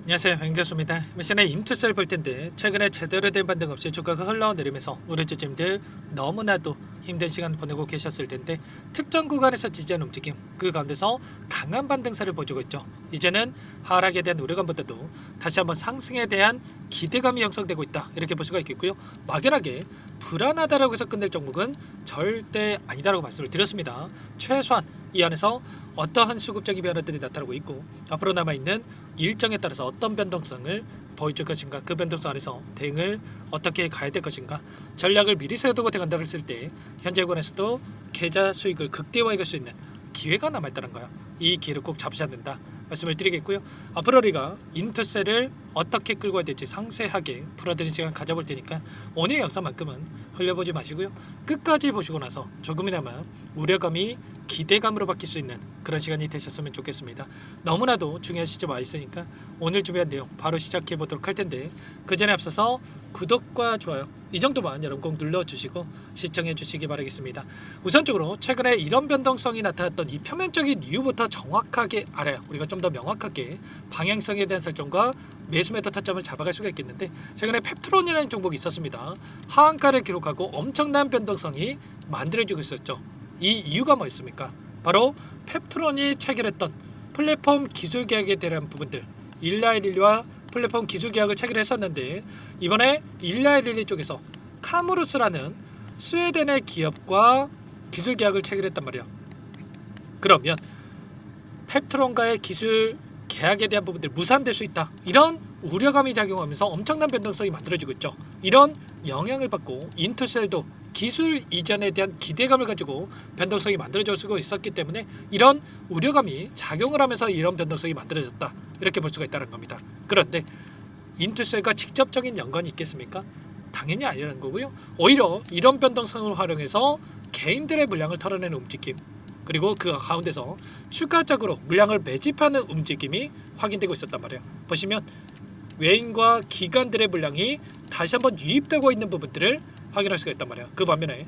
안녕하세요, 앵교수입니다. 미션의 인투셀 볼 텐데 최근에 제대로 된 반등 없이 주가가 흘러내리면서 우리 주주님들 너무나도 힘든 시간 보내고 계셨을 텐데 특정 구간에서 지지하는 움직임, 그 가운데서 강한 반등세를 보여주고 있죠. 이제는 하락에 대한 우려감보다도 다시 한번 상승에 대한 기대감이 형성되고 있다, 이렇게 볼 수가 있겠고요. 막연하게 불안하다라고 해서 끝낼 종목은 절대 아니다라고 말씀을 드렸습니다. 최소한 이 안에서 어떠한 수급적인 변화들이 나타나고 있고 앞으로 남아있는 일정에 따라서 어떤 변동성을 보여줄 것인가, 그 변동성 안에서 대응을 어떻게 가야 될 것인가, 전략을 미리 세워두고 대응한다고 했을 때 현재 구간에서도 계좌 수익을 극대화할 수 있는 기회가 남아있다는 거예요. 이 기회를 꼭 잡으셔야 된다 말씀을 드리겠고요. 앞으로 우리가 인투셀을 어떻게 끌고 가야 될지 상세하게 풀어드리는 시간 가져볼 테니까 오늘 영상만큼은 흘려보지 마시고요. 끝까지 보시고 나서 조금이나마 우려감이 기대감으로 바뀔 수 있는 그런 시간이 되셨으면 좋겠습니다. 너무나도 중요한 시점 와 있으니까 오늘 준비한 내용 바로 시작해 보도록 할 텐데 그 전에 앞서서 구독과 좋아요 이 정도만 여러분 꼭 눌러주시고 시청해 주시기 바라겠습니다. 우선적으로 최근에 이런 변동성이 나타났던 이 표면적인 이유부터 정확하게 알아야 우리가 좀 더 명확하게 방향성에 대한 설정과 매수 매도 타점을 잡아갈 수가 있겠는데, 최근에 펩트론이라는 종목이 있었습니다. 하한가를 기록하고 엄청난 변동성이 만들어지고 있었죠. 이 이유가 뭐였습니까? 바로 펩트론이 체결했던 플랫폼 기술 계약에 대한 부분들, 일라이릴리와 플랫폼 기술 계약을 체결했었는데 이번에 일라이릴리 쪽에서 카무루스라는 스웨덴의 기업과 기술 계약을 체결했단 말이야. 그러면 펩트론과의 기술 계약에 대한 부분들 무산될 수 있다, 이런 우려감이 작용하면서 엄청난 변동성이 만들어지고 있죠. 이런 영향을 받고 인투셀도 기술 이전에 대한 기대감을 가지고 변동성이 만들어지고 있었기 때문에 이런 우려감이 작용을 하면서 이런 변동성이 만들어졌다, 이렇게 볼 수가 있다는 겁니다. 그런데 인투셀과 직접적인 연관이 있겠습니까? 당연히 아니라는 거고요. 오히려 이런 변동성을 활용해서 개인들의 물량을 털어내는 움직임, 그리고 그 가운데서 추가적으로 물량을 매집하는 움직임이 확인되고 있었단 말이에요. 보시면 외인과 기관들의 물량이 다시 한번 유입되고 있는 부분들을 확인할 수가 있단 말이에요. 그 반면에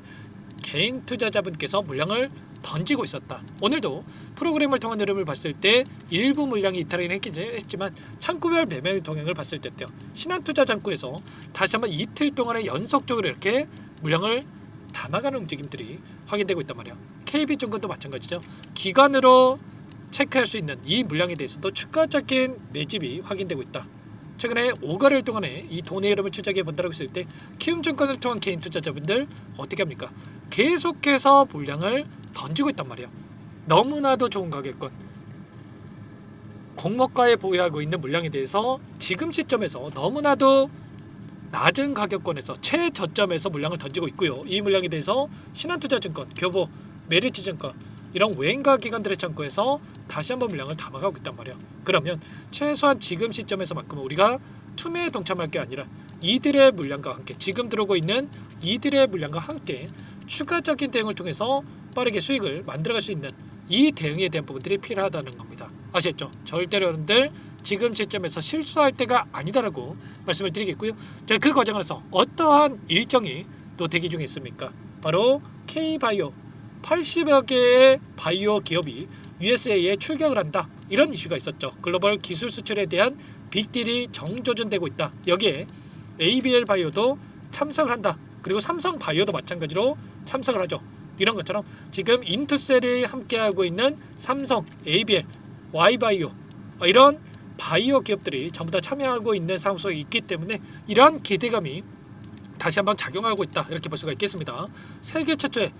개인 투자자분께서 물량을 던지고 있었다. 오늘도 프로그램을 통한 흐름을 봤을 때 일부 물량이 이탈하긴 했지만 창구별 매매 동향을 봤을 때요, 신한투자장구에서 다시 한번 이틀 동안에 연속적으로 이렇게 물량을 담아가는 움직임들이 확인되고 있단 말이에요. KB증권도 마찬가지죠. 기관으로 체크할 수 있는 이 물량에 대해서도 추가적인 매집이 확인되고 있다. 최근에 5거래일 동안에 이 돈의 흐름을 추적해 본다고 했을 때 키움증권을 통한 개인 투자자분들 어떻게 합니까? 계속해서 물량을 던지고 있단 말이에요. 너무나도 좋은 가격권, 공모가에 보유하고 있는 물량에 대해서 지금 시점에서 너무나도 낮은 가격권에서 최저점에서 물량을 던지고 있고요. 이 물량에 대해서 신한투자증권, 교보, 메리츠증권 이런 외인가 기관들의 창구에서 다시 한번 물량을 담아가고 있단 말이에요. 그러면 최소한 지금 시점에서만큼은 우리가 투매에 동참할 게 아니라 이들의 물량과 함께, 지금 들어오고 있는 이들의 물량과 함께 추가적인 대응을 통해서 빠르게 수익을 만들어갈 수 있는 이 대응에 대한 부분들이 필요하다는 겁니다. 아시겠죠? 절대로 여러분들 지금 시점에서 실수할 때가 아니다라고 말씀을 드리겠고요. 자, 그 과정에서 어떠한 일정이 또 대기 중에 있습니까? 바로 K바이오 80여 개의 바이오 기업이 USA에 출격을 한다, 이런 이슈가 있었죠. 글로벌 기술 수출에 대한 빅딜이 정조준되고 있다. 여기에 ABL 바이오도 참석을 한다. 그리고 삼성 바이오도 마찬가지로 참석을 하죠. 이런 것처럼 지금 인투셀이 함께하고 있는 삼성, ABL, Y바이오 이런 바이오 기업들이 전부 다 참여하고 있는 상황 속에 있기 때문에 이러한 기대감이 다시 한번 작용하고 있다, 이렇게 볼 수가 있겠습니다. 세계 최초의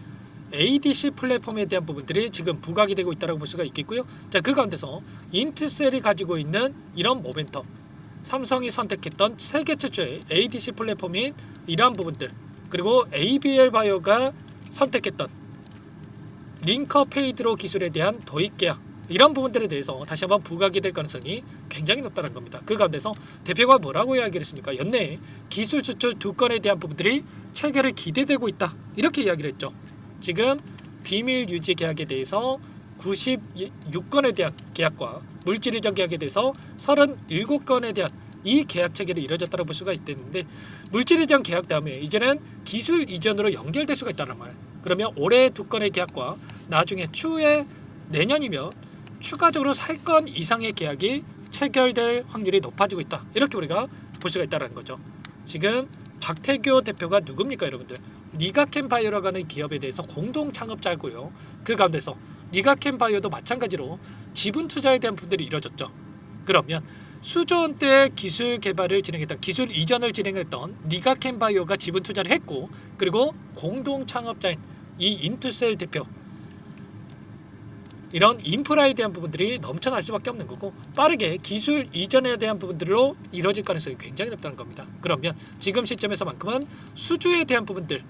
ADC 플랫폼에 대한 부분들이 지금 부각이 되고 있다고 볼 수가 있겠고요. 자, 그 가운데서 인투셀이 가지고 있는 이런 모멘텀, 삼성이 선택했던 세계 최초의 ADC 플랫폼인 이러한 부분들, 그리고 ABL 바이오가 선택했던 링커페이드로 기술에 대한 도입 계약, 이런 부분들에 대해서 다시 한번 부각이 될 가능성이 굉장히 높다는 겁니다. 그 가운데서 대표가 뭐라고 이야기를 했습니까? 연내에 기술 수출 2건에 대한 부분들이 체결이 기대되고 있다, 이렇게 이야기를 했죠. 지금 비밀 유지 계약에 대해서 96건에 대한 계약과 물질 이전 계약에 대해서 37건에 대한 이 계약 체결이 이루어졌다고 볼 수가 있는데, 물질 이전 계약 다음에 이제는 기술 이전으로 연결될 수가 있다는 말이에요. 그러면 올해 2건의 계약과 나중에 추후에 내년이면 추가적으로 3건 이상의 계약이 체결될 확률이 높아지고 있다. 이렇게 우리가 볼 수가 있다는 거죠. 지금 박태규 대표가 누굽니까 여러분들? 니가캠바이오라고 하는 기업에 대해서 공동 창업자고요. 그 가운데서 니가캠바이오도 마찬가지로 지분 투자에 대한 부분들이 이뤄졌죠. 그러면 수조 원대의 기술 개발을 진행했던 기술 이전을 진행했던 니가캠바이오가 지분 투자를 했고 그리고 공동 창업자인 이 인투셀 대표 이런 인프라에 대한 부분들이 넘쳐날 수밖에 없는 거고 빠르게 기술 이전에 대한 부분들로 이루어질 가능성이 굉장히 높다는 겁니다. 그러면 지금 시점에서만큼은 수주에 대한 부분들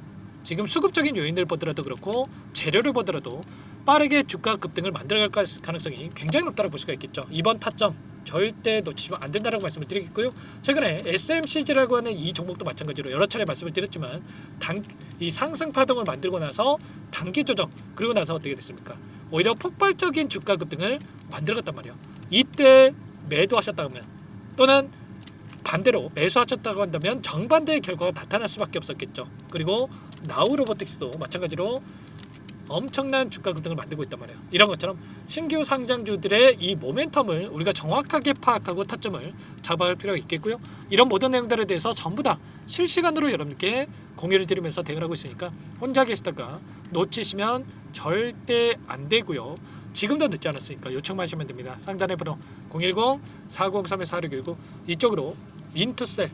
지금 수급적인 요인을 보더라도 그렇고 재료를 보더라도 빠르게 주가 급등을 만들어갈 가능성이 굉장히 높다고 볼 수가 있겠죠. 이번 타점 절대 놓치면 안 된다고 말씀을 드리겠고요. 최근에 SMCG라고 하는 이 종목도 마찬가지로 여러 차례 말씀을 드렸지만 이 상승 파동을 만들고 나서 단기 조정 그리고 나서 어떻게 됐습니까? 오히려 폭발적인 주가 급등을 만들었단 말이에요. 이때 매도하셨다면 또는 반대로 매수하셨다고 한다면 정반대의 결과가 나타날 수밖에 없었겠죠. 그리고 나우로보틱스도 마찬가지로 엄청난 주가 급등을 만들고 있단 말이에요. 이런 것처럼 신규 상장주들의 이 모멘텀을 우리가 정확하게 파악하고 타점을 잡아갈 필요가 있겠고요. 이런 모든 내용들에 대해서 전부 다 실시간으로 여러분께 공유를 드리면서 대응하고 있으니까 혼자 계시다가 놓치시면 절대 안 되고요. 지금도 늦지 않았으니까 요청하시면 됩니다. 상단의 번호 010-403-4619 이쪽으로 인투셀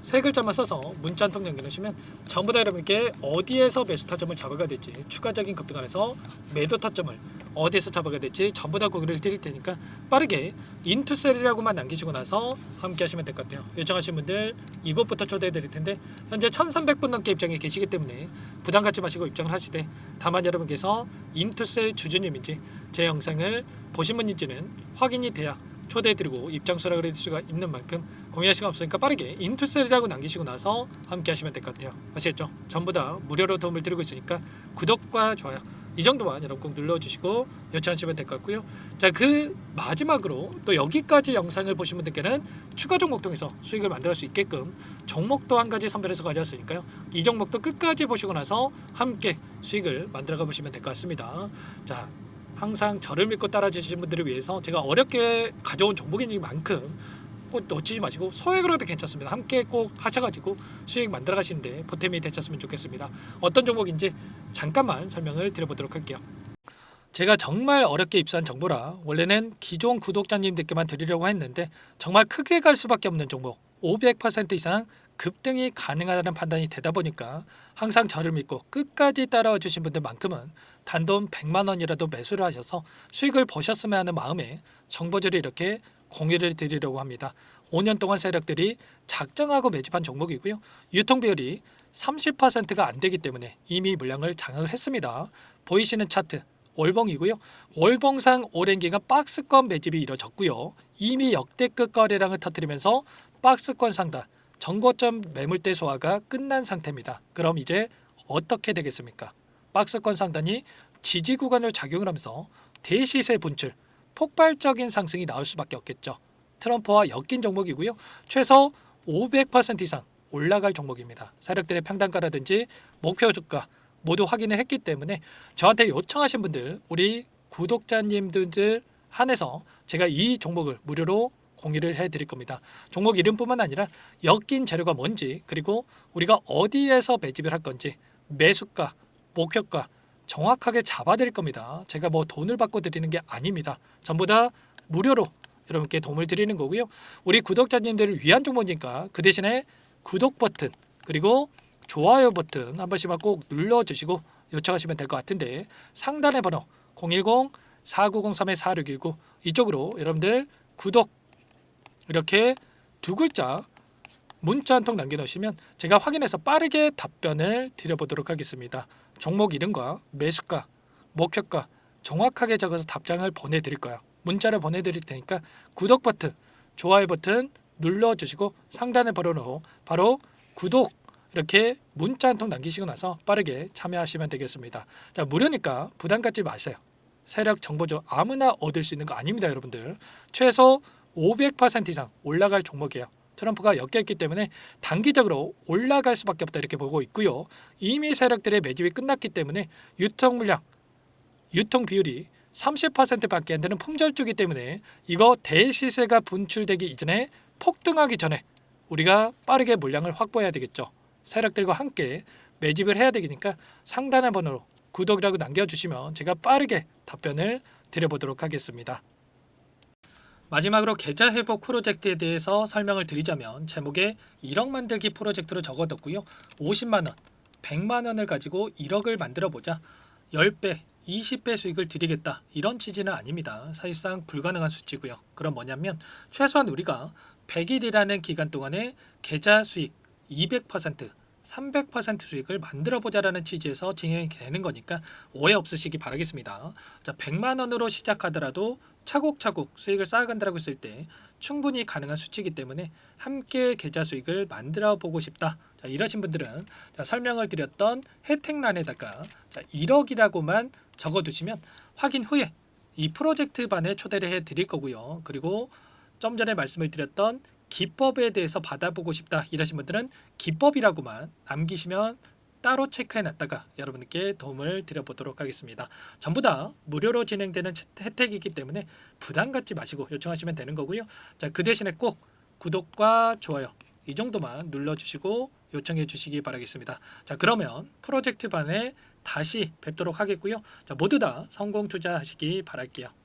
세 글자만 써서 문자 한 통 남겨놓으시면 전부 다 여러분께 어디에서 매수 타점을 잡아가야 될지 추가적인 급등 안에서 매도 타점을 어디에서 잡아가야 될지 전부 다 공유를 드릴 테니까 빠르게 인투셀이라고만 남기시고 나서 함께 하시면 될 것 같아요. 요청하신 분들 이곳부터 초대해 드릴 텐데 현재 1300분 넘게 입장에 계시기 때문에 부담 갖지 마시고 입장을 하시되 다만 여러분께서 인투셀 주주님인지 제 영상을 보신 분인지는 확인이 돼야 초대해드리고 입장 수락을 해줄 수가 있는 만큼 공유할 시간 없으니까 빠르게 인투셀이라고 남기시고 나서 함께 하시면 될 것 같아요. 아시겠죠? 전부 다 무료로 도움을 드리고 있으니까 구독과 좋아요 이 정도만 여러분 꼭 눌러주시고 요청하시면 될 것 같고요. 자, 그 마지막으로 또 여기까지 영상을 보신 분들께는 추가 종목 통해서 수익을 만들 수 있게끔 종목도 한 가지 선별해서 가져왔으니까요. 이 종목도 끝까지 보시고 나서 함께 수익을 만들어가 보시면 될 것 같습니다. 자, 항상 저를 믿고 따라주시는 분들을 위해서 제가 어렵게 가져온 종목이니만큼 꼭 놓치지 마시고 소액으로도 괜찮습니다. 함께 꼭 하셔가지고 수익 만들어 가시는데 보탬이 되셨으면 좋겠습니다. 어떤 종목인지 잠깐만 설명을 드려보도록 할게요. 제가 정말 어렵게 입수한 정보라 원래는 기존 구독자님들께만 드리려고 했는데 정말 크게 갈 수밖에 없는 종목 500% 이상 급등이 가능하다는 판단이 되다 보니까 항상 저를 믿고 끝까지 따라와 주신 분들만큼은 단돈 100만 원이라도 매수를 하셔서 수익을 보셨으면 하는 마음에 정보들을 이렇게 공유를 드리려고 합니다. 5년 동안 세력들이 작정하고 매집한 종목이고요. 유통비율이 30%가 안 되기 때문에 이미 물량을 장악을 했습니다. 보이시는 차트 월봉이고요. 월봉상 오랜 기간 박스권 매집이 이뤄졌고요. 이미 역대급 거래량을 터뜨리면서 박스권 상단 정고점 매물대 소화가 끝난 상태입니다. 그럼 이제 어떻게 되겠습니까? 박스권 상단이 지지 구간을 작용을 하면서 대시세 분출, 폭발적인 상승이 나올 수밖에 없겠죠. 트럼프와 엮인 종목이고요. 최소 500% 이상 올라갈 종목입니다. 세력들의 평단가라든지 목표 주가 모두 확인을 했기 때문에 저한테 요청하신 분들 우리 구독자님들 한해서 제가 이 종목을 무료로 공유를 해드릴 겁니다. 종목 이름뿐만 아니라 엮인 재료가 뭔지 그리고 우리가 어디에서 매집을 할 건지 매수가, 목표가 정확하게 잡아드릴 겁니다. 제가 뭐 돈을 받고 드리는 게 아닙니다. 전부 다 무료로 여러분께 도움을 드리는 거고요. 우리 구독자님들을 위한 종목이니까 그 대신에 구독 버튼 그리고 좋아요 버튼 한 번씩만 꼭 눌러주시고 요청하시면 될 것 같은데 상단의 번호 010-4903-4619 이쪽으로 여러분들 구독 이렇게 두 글자 문자 한 통 남겨놓으시면 제가 확인해서 빠르게 답변을 드려보도록 하겠습니다. 종목 이름과 매수가, 목표가 정확하게 적어서 답장을 보내드릴 거예요. 문자를 보내드릴 테니까 구독 버튼, 좋아요 버튼 눌러주시고 상단의 번호로 바로 구독 이렇게 문자 한 통 남기시고 나서 빠르게 참여하시면 되겠습니다. 자, 무료니까 부담 갖지 마세요. 세력 정보죠. 아무나 얻을 수 있는 거 아닙니다, 여러분들. 최소 500% 이상 올라갈 종목이에요. 트럼프가 엮여있기 때문에 단기적으로 올라갈 수밖에 없다 이렇게 보고 있고요. 이미 세력들의 매집이 끝났기 때문에 유통 물량, 유통 비율이 30%밖에 안 되는 품절주기 때문에 이거 대시세가 분출되기 이전에 폭등하기 전에 우리가 빠르게 물량을 확보해야 되겠죠. 세력들과 함께 매집을 해야 되니까 상단의 번호로 구독이라고 남겨주시면 제가 빠르게 답변을 드려보도록 하겠습니다. 마지막으로 계좌 회복 프로젝트에 대해서 설명을 드리자면 제목에 1억 만들기 프로젝트로 적어뒀고요. 50만 원, 100만 원을 가지고 1억을 만들어 보자. 10배, 20배 수익을 드리겠다. 이런 취지는 아닙니다. 사실상 불가능한 수치고요. 그럼 뭐냐면 최소한 우리가 100일이라는 기간 동안에 계좌 수익 200%, 300% 수익을 만들어 보자라는 취지에서 진행이 되는 거니까 오해 없으시기 바라겠습니다. 자, 100만 원으로 시작하더라도 차곡차곡 수익을 쌓아간다고 했을 때 충분히 가능한 수치이기 때문에 함께 계좌 수익을 만들어 보고 싶다. 자, 이러신 분들은 자, 설명을 드렸던 혜택란에다가 1억이라고만 적어두시면 확인 후에 이 프로젝트 반에 초대를 해 드릴 거고요. 그리고 좀 전에 말씀을 드렸던 기법에 대해서 받아보고 싶다 이러신 분들은 기법이라고만 남기시면 따로 체크해 놨다가 여러분께 도움을 드려보도록 하겠습니다. 전부 다 무료로 진행되는 혜택이기 때문에 부담 갖지 마시고 요청하시면 되는 거고요. 자, 그 대신에 꼭 구독과 좋아요 이 정도만 눌러주시고 요청해 주시기 바라겠습니다. 자, 그러면 프로젝트 반에 다시 뵙도록 하겠고요. 자, 모두 다 성공 투자하시기 바랄게요.